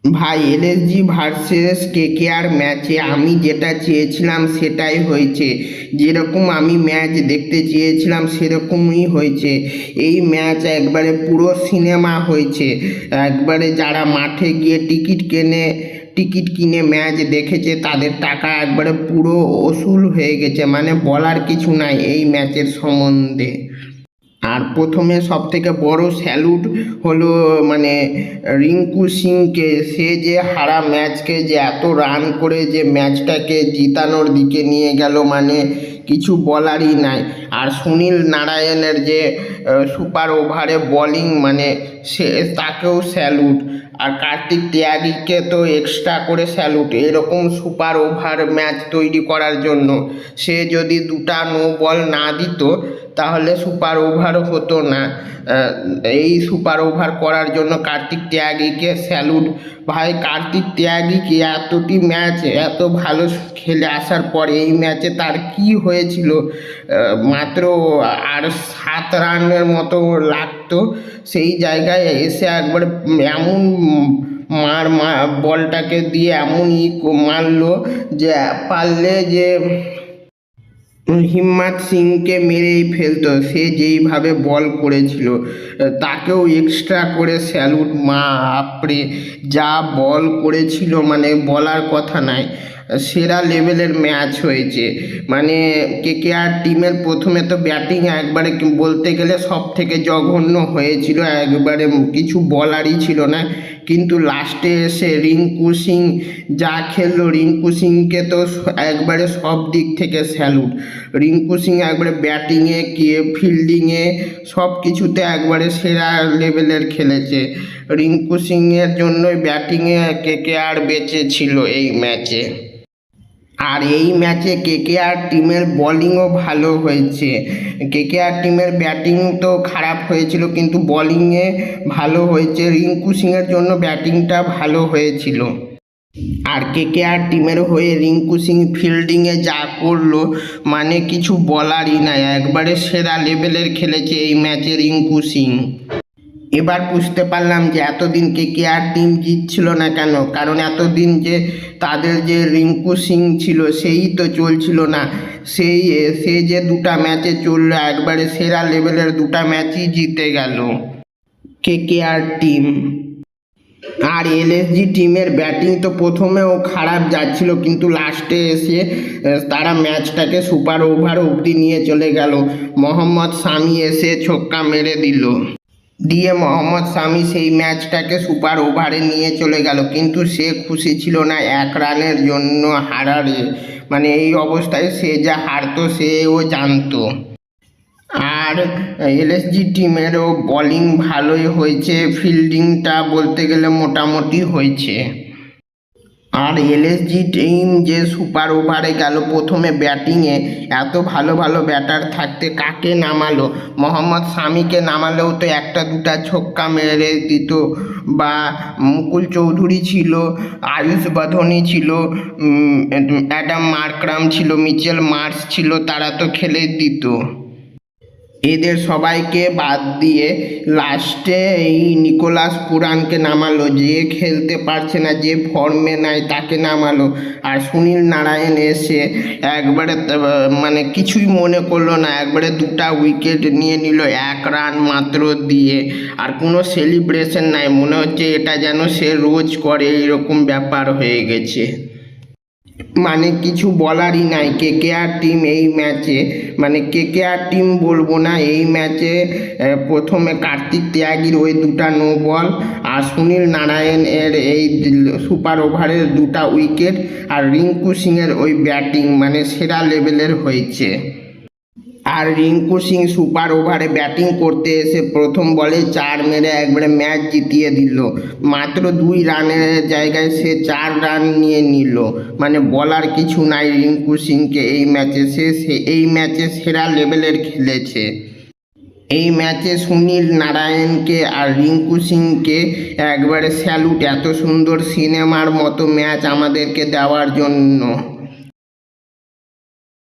ভাই, LSG versus KKR ম্যাচে আমি যেটা চেয়েছিলাম সেটাই হয়েছে। যেরকম আমি ম্যাচ দেখতে চেয়েছিলাম সেরকমই হয়েছে। এই ম্যাচ একবারে পুরো সিনেমা হয়েছে। একবারে যারা মাঠে গিয়ে টিকিট কিনে ম্যাচ দেখেছে তাদের টাকা একবারে পুরো ওসুল হয়ে গেছে, মানে বলার কিছু নাই এই ম্যাচের সম্বন্ধে। আর প্রথমে সব থেকে বড় স্যালুট হলো মানে রিঙ্কু সিংকে। সে যে হারা ম্যাচকে যে এত রান করে যে ম্যাচটাকে জিতানোর দিকে নিয়ে গেল, মানে কিছু বলারই নাই। আর সুনীল নারায়ণের যে সুপার ওভারে বোলিং, মানে সে তাকেও স্যালুট। আর কার্তিক ত্যাগীকে তো এক্সট্রা করে স্যালুট, এরকম সুপার ওভার ম্যাচ তৈরি করার জন্য। সে যদি দুটা নো বল না দিত তাহলে সুপার ওভার হতো না। এই সুপার ওভার করার জন্য কার্তিক ত্যাগীকে স্যালুট। ভাই, কার্তিক ত্যাগীকে এতটি ম্যাচ এত ভালো খেলে আসার পরে এই ম্যাচে তার কি হয়েছিল, মাত্র আর 7 রানের মতো লাগতো। সেই জায়গায় এসে একবার এমন বলটাকে দিয়ে এমনই মারলো যে পারলে যে হিম্মত সিংকে মেরেই ফেলতো। সে যেইভাবে বল করেছিল তাকেও এক্সট্রা করে স্যালুট। বাপরে, যা বল করেছিল মানে বলার কথা নাই। সেরা লেভেলের ম্যাচ হয়েছে। মানে কেকেআর টিমের প্রথমে তো ব্যাটিং একবারে বলতে গেলে সব থেকে জঘন্য হয়েছিল, একবারে কিছু বলারই ছিল না। কিন্তু লাস্টে এসে রিঙ্কু সিং যা খেললো, রিঙ্কু সিংকে তো একবারে সব দিক থেকে স্যালুট। রিঙ্কু সিং একবারে ব্যাটিংয়ে ফিল্ডিংয়ে সব কিছুতে একবারে সেরা লেভেলের খেলেছে। রিঙ্কু সিংয়ের জন্যই ব্যাটিংয়ে কেকেআর বেঁচে ছিল এই ম্যাচে। আর এই ম্যাচে কেকেআর টিমের বোলিংও ভালো হয়েছে। কেকেআর টিমের ব্যাটিং তো খারাপ হয়েছিল কিন্তু বোলিংয়ে ভালো হয়েছে। রিঙ্কু সিংয়ের জন্য ব্যাটিংটা ভালো হয়েছিল। আর কেকেআর টিমের হয়ে রিঙ্কু সিং ফিল্ডিংয়ে যা করলো, মানে কিছু বলারই নাই। একবারে সেরা লেভেলের খেলেছে এই ম্যাচে রিঙ্কু সিং। এবার বুঝতে পারলাম যে এতদিন কেকেআর টিম জিতছিল না কেন, কারণ এতদিন যে তাদের যে রিঙ্কু সিং ছিল সেই তো চলছিল না। সে যে দুটা ম্যাচে চললো, একবারে সেরা লেভেলের দুটা ম্যাচই জিতে গেল কেকেআর টিম। আর এলএসজি টিমের ব্যাটিং তো প্রথমেও খারাপ যাচ্ছিল কিন্তু লাস্টে এসে তারা ম্যাচটাকে সুপার ওভার অবধি নিয়ে চলে গেল। মোহাম্মদ শামি এসে ছক্কা মেরে দিয়ে মোহাম্মদ শামি সেই ম্যাচটাকে সুপার ওভারে নিয়ে চলে গেল। কিন্তু সে খুশি ছিল না 1 রানের জন্য হারারে। মানে এই অবস্থায় সে যা হারতো সেও জানতো। আর এলএসজি টিমেরও বোলিং ভালোই হয়েছে, ফিল্ডিংটা বলতে গেলে মোটামুটি হয়েছে। আর এলএসজি টিম যে সুপার ওভারে গেল, প্রথমে ব্যাটিংয়ে এত ভালো ভালো ব্যাটার থাকতে কাকে নামালো? মোহাম্মদ শামিকে নামালেও তো একটা দুটা ছক্কা মেরে দিত। বা মুকুল চৌধুরী ছিল, আয়ুষ বাঁধনি ছিল, অ্যাডাম মার্করাম ছিল, মিচেল মার্শ ছিল, তারা তো খেলে দিত। এদের সবাইকে বাদ দিয়ে লাস্টে এই নিকোলাস পুরানকে নামালো, যে খেলতে পারছে না, যে ফর্মে নাই তাকে নামালো। আর সুনীল নারায়ণ এসে একবারে মানে কিছুই মনে করলো না, একবারে দুটা উইকেট নিয়ে নিল 1 রান মাত্র দিয়ে। আর কোনো সেলিব্রেশন নাই, মনে হচ্ছে এটা যেন সে রোজ করে, এরকম ব্যাপার হয়ে গেছে। মানে কিছু বলারই নাই কেকেআর টিম এই ম্যাচে। মানে কেকেআর টিম বলবো না, এই ম্যাচে প্রথমে কার্তিক ত্যাগীর ওই দুটা নো বল আর সুনীল নারায়ণের এই সুপার ওভারের দুটা উইকেট আর রিঙ্কু সিংয়ের ওই ব্যাটিং মানে সেরা লেভেলের হয়েছে। আর রিঙ্কু সিং সুপার ওভারে ব্যাটিং করতে এসে প্রথম বলে 4 মেরে একবারে ম্যাচ জিতিয়ে দিল। মাত্র 2 রানের জায়গায় সে 4 রান নিয়ে নিল। মানে বলার কিছু নাই রিঙ্কু সিংকে এই ম্যাচে। সে এই ম্যাচে সেরা লেভেলের খেলেছে। এই ম্যাচে সুনীল নারায়ণকে আর রিঙ্কু সিংকে একবারে স্যালুট, এত সুন্দর সিনেমার মতো ম্যাচ আমাদেরকে দেওয়ার জন্য।